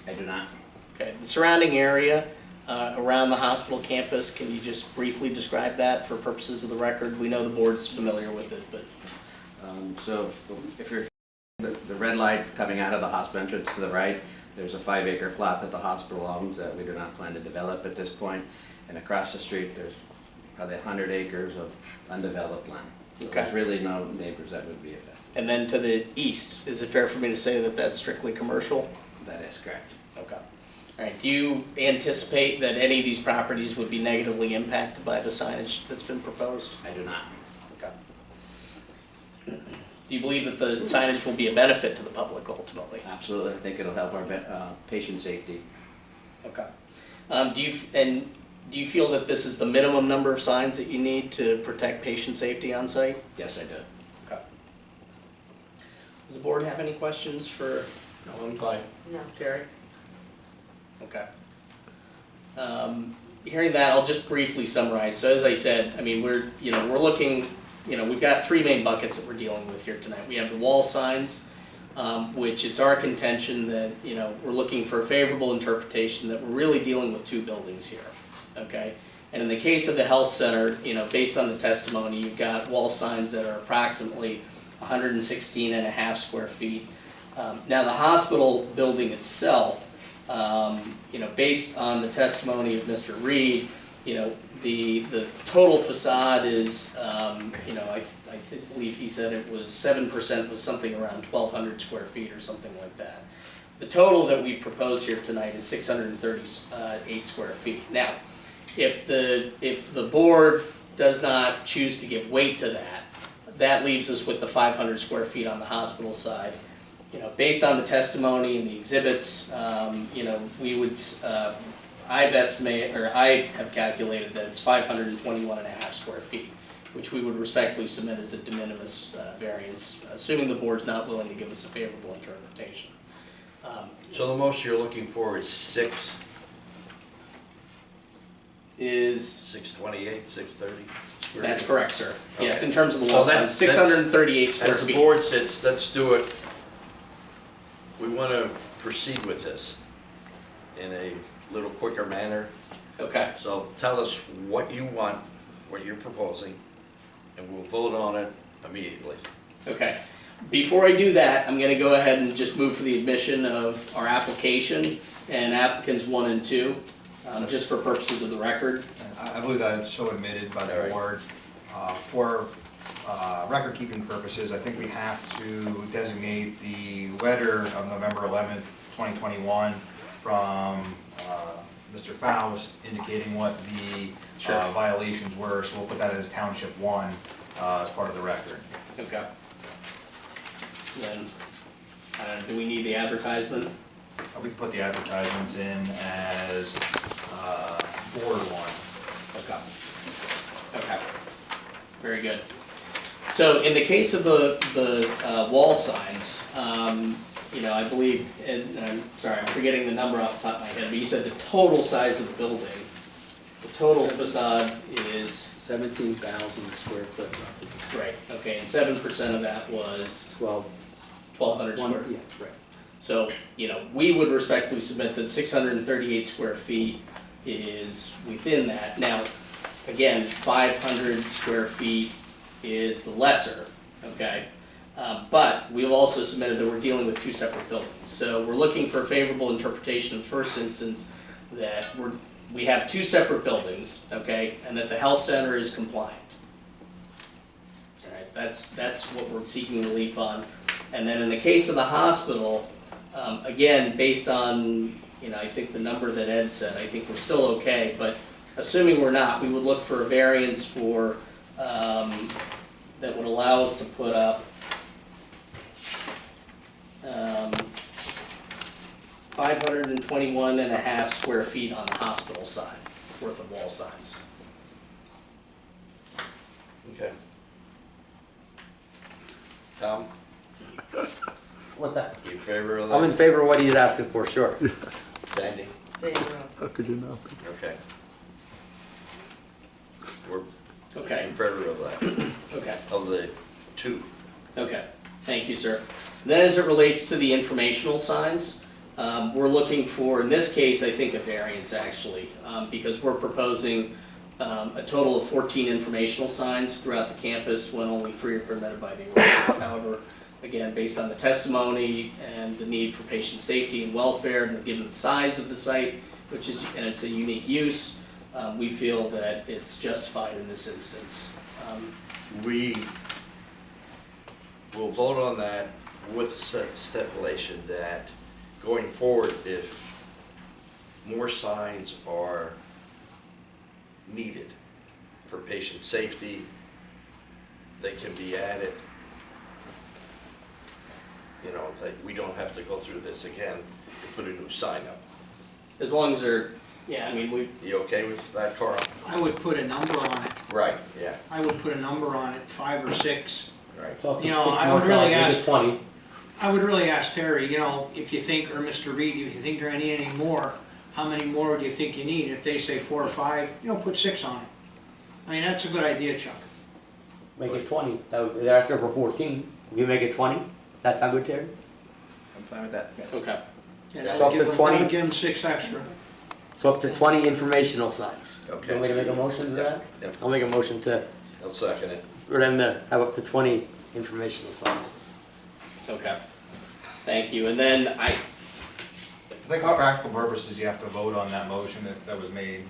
I do not. Okay. The surrounding area around the hospital campus, can you just briefly describe that for purposes of the record? We know the board's familiar with it, but. So if you're, the red light coming out of the hospital entrance to the right, there's a 5-acre plot that the hospital owns that we do not plan to develop at this point. And across the street, there's probably 100 acres of undeveloped land. So Okay. there's really no neighbors that would be affected. And then to the east, is it fair for me to say that that's strictly commercial? That is correct. Okay. All right, do you anticipate that any of these properties would be negatively impacted by the signage that's been proposed? I do not. Okay. Do you believe that the signage will be a benefit to the public ultimately? Absolutely. I think it'll help our patient safety. Okay. Do you feel that this is the minimum number of signs that you need to protect patient safety on site? Yes, I do. Okay. Does the board have any questions for No, I'm fine. No. Terry? Okay. Hearing that, I'll just briefly summarize. So as I said, I mean, we're looking, we've got 3 main buckets that we're dealing with here tonight. We have the wall signs, which it's our contention that, we're looking for a favorable interpretation that we're really dealing with 2 buildings here, okay? And in the case of the health center, based on the testimony, you've got wall signs that are approximately 116 and a half square feet. Now the hospital building itself, based on the testimony of Mr. Reed, the total facade is, I believe he said it was 7% was something around 1,200 square feet or something like that. The total that we propose here tonight is 638 square feet. Now, if the board does not choose to give weight to that, that leaves us with the 500 square feet on the hospital side. Based on the testimony and the exhibits, we would, I have calculated that it's 521 and a half square feet, which we would respectfully submit as a de minimis variance, assuming the board's not willing to give us a favorable interpretation. So the most you're looking for is 6? Is 628, 630? That's correct, sir. Yes, Okay. in terms of the So wall that's- size, 638 square As the feet. board sits, let's do it. We want to proceed with this in a little quicker manner. Okay. So tell us what you want, what you're proposing, and we'll vote on it immediately. Okay. Before I do that, I'm gonna go ahead and just move for the admission of our application and applicants 1 and 2, just for purposes of the record. I believe that's so admitted by the board. For record-keeping purposes, I think we have to designate the letter of November 11th, 2021 from Mr. Faust indicating what the violations were, so we'll put that as Township 1 as part of the record. Okay. Then, do we need the advertisement? We can put the advertisements in as Board 1. Okay. Okay. Very good. So in the case of the wall signs, I believe, and I'm sorry, I'm forgetting the number off the top of my head, but you said the total size of the building, the total facade is 17,000 square foot. right. Okay, and 7% of that was 1,200 square. Yeah, right. So, we would respectfully submit that 638 square feet is within that. Now, again, 500 square feet is the lesser, okay? But we've also submitted that we're dealing with 2 separate buildings. So we're looking for a favorable interpretation in the first instance that we have 2 separate buildings, okay? And that the health center is compliant. All right, that's what we're seeking relief on. And then in the case of the hospital, again, based on, I think the number that Ed said, I think we're still okay, but assuming we're not, we would look for a variance for, that would allow us to put up 521 and a half square feet on the hospital side worth of wall signs. Okay. Tom? What's that? You in favor of I'm in that? favor of what he's asking for, sure. Sandy? How could you not? Okay. We're Okay, in favor of that, okay. of the two. Okay, thank you, sir. Then as it relates to the informational signs, we're looking for, in this case, I think a variance actually, because we're proposing a total of 14 informational signs throughout the campus when only 3 are permitted by the ordinance. However, again, based on the testimony and the need for patient safety and welfare, and given the size of the site, and it's a unique use, we feel that it's justified in this instance. We will vote on that with the stipulation that going forward, if more signs are needed for patient safety, they can be added. You know, that we don't have to go through this again to put a new sign up. As long as they're, yeah, I mean, You okay with that, Carl? I would put a number on it. Right, yeah, I would put a number on it, 5 or 6. right. So You know, 6 I more would really signs, maybe ask- 20. I would really ask Terry, you know, if you think, or Mr. Reed, if you think there are any more, how many more do you think you need? If they say 4 or 5, you know, put 6 on it. I mean, that's a good idea, Chuck. Make it 20. They're asking for 14. You make it 20? That sound good, Terry? I'm fine with that. Yes. okay. And that So would up to give them, 20? that would give them 6 extra. So up to 20 informational signs. Okay. You want me to make a motion to that? Yep. I'll make a motion I'll second it. for them to have up to 20 informational signs. Okay, thank you. And then I think for practical purposes, you have to vote on that motion that was made.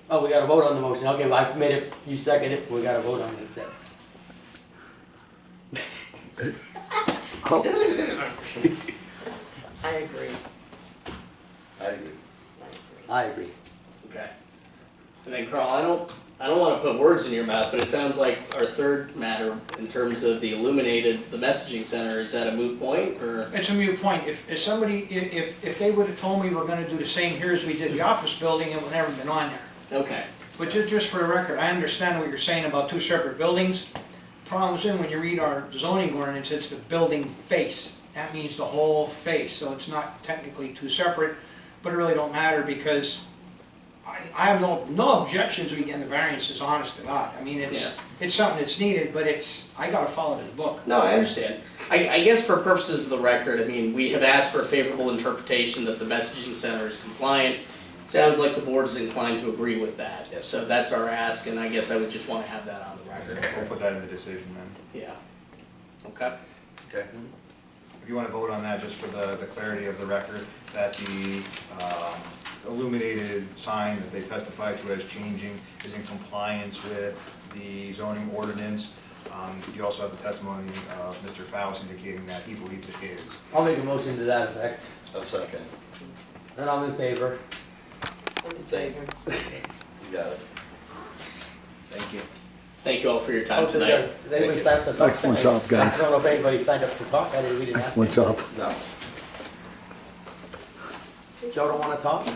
Oh, we gotta vote on the motion. Okay, well, I've made it, you second it, we gotta vote on it, so. I agree. I agree. I agree. Okay. And then Carl, I don't want to put words in your mouth, but it sounds like our third matter in terms of the illuminated, the messaging center, is that a moot point or? It's a moot point. If somebody, if they would've told me we're gonna do the same here as we did the office building, it would never been on there. Okay, But just for the record, I understand what you're saying about 2 separate buildings. Problem's in when you read our zoning ordinance, it's the building face. That means the whole face, so it's not technically 2 separate, but it really don't matter because I have no objections we get the variances, honest to God. I mean, it's something that's needed, but I gotta follow the book. no, I understand. I guess for purposes of the record, I mean, we have asked for a favorable interpretation that the messaging center is compliant. Sounds like the board is inclined to agree with that. Yes. So that's our ask, and I guess I would just want to have that on the record. We'll put that in the decision then. Yeah. Okay. Okay. If you want to vote on that, just for the clarity of the record, that the illuminated sign that they testified to as changing is in compliance with the zoning ordinance. You also have the testimony of Mr. Faust indicating that he believes it is. I'll make a motion to that effect. I'll second. And I'm in favor. I'm in Same. favor. You got it. Thank you. Thank you all for your time Oh, tonight. did anybody sign up to talk? Excellent tonight? job, guys. I don't know if anybody signed up to talk. I didn't, we didn't ask. Excellent job. No. Joe don't wanna talk?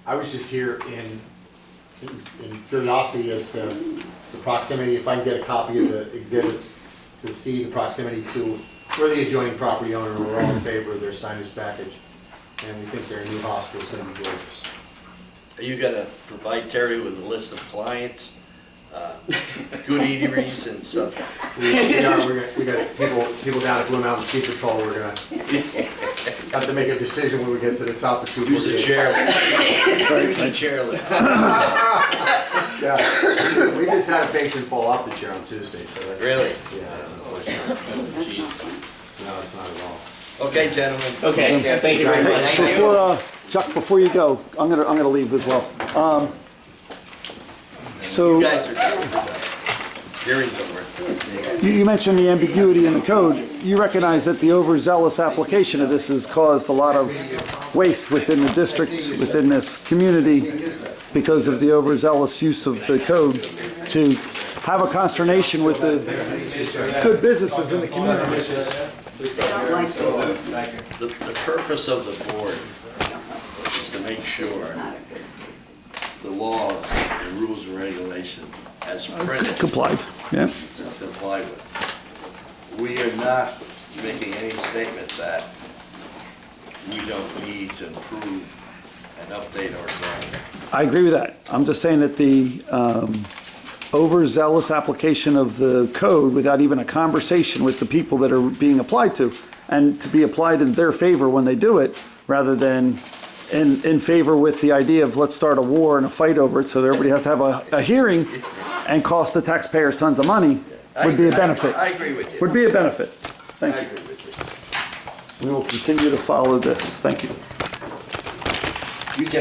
I was just here in curiosity as to the proximity, if I can get a copy of the exhibits, to see the proximity to where the adjoining property owner, we're all in favor of their signage package, and we think their new hospital is gonna be gorgeous. Are you gonna provide Terry with a list of clients, good eateries and stuff? We got people down at Blue Mountain Ski Patrol, we're gonna have to make a decision when we get to the top of two. Use a chair. Use a chair lift. Yeah, we just had a patient fall off the chair on Tuesday, so that's. Really? Yeah, that's unfortunate. Jeez. No, it's not at all. Okay, gentlemen. Okay, yeah, thank you very much. Before, Chuck, before you go, I'm gonna leave as well. So You guys are done. Hearing's over. you mentioned the ambiguity in the code. You recognize that the overzealous application of this has caused a lot of waste within the district, within this community, because of the overzealous use of the code to have a consternation with the good businesses in the community. The purpose of the board is to make sure the laws, the rules and regulations as printed Complied, yeah. is complied with. we are not making any statement that we don't need to improve and update our zoning. I agree with that. I'm just saying that the overzealous application of the code without even a conversation with the people that are being applied to, and to be applied in their favor when they do it, rather than in favor with the idea of let's start a war and a fight over it so that everybody has to have a hearing and cost the taxpayers tons of money, would be a benefit. I agree with you. Would be a benefit. Thank I you. agree with you. We will continue to follow this. Thank you. You get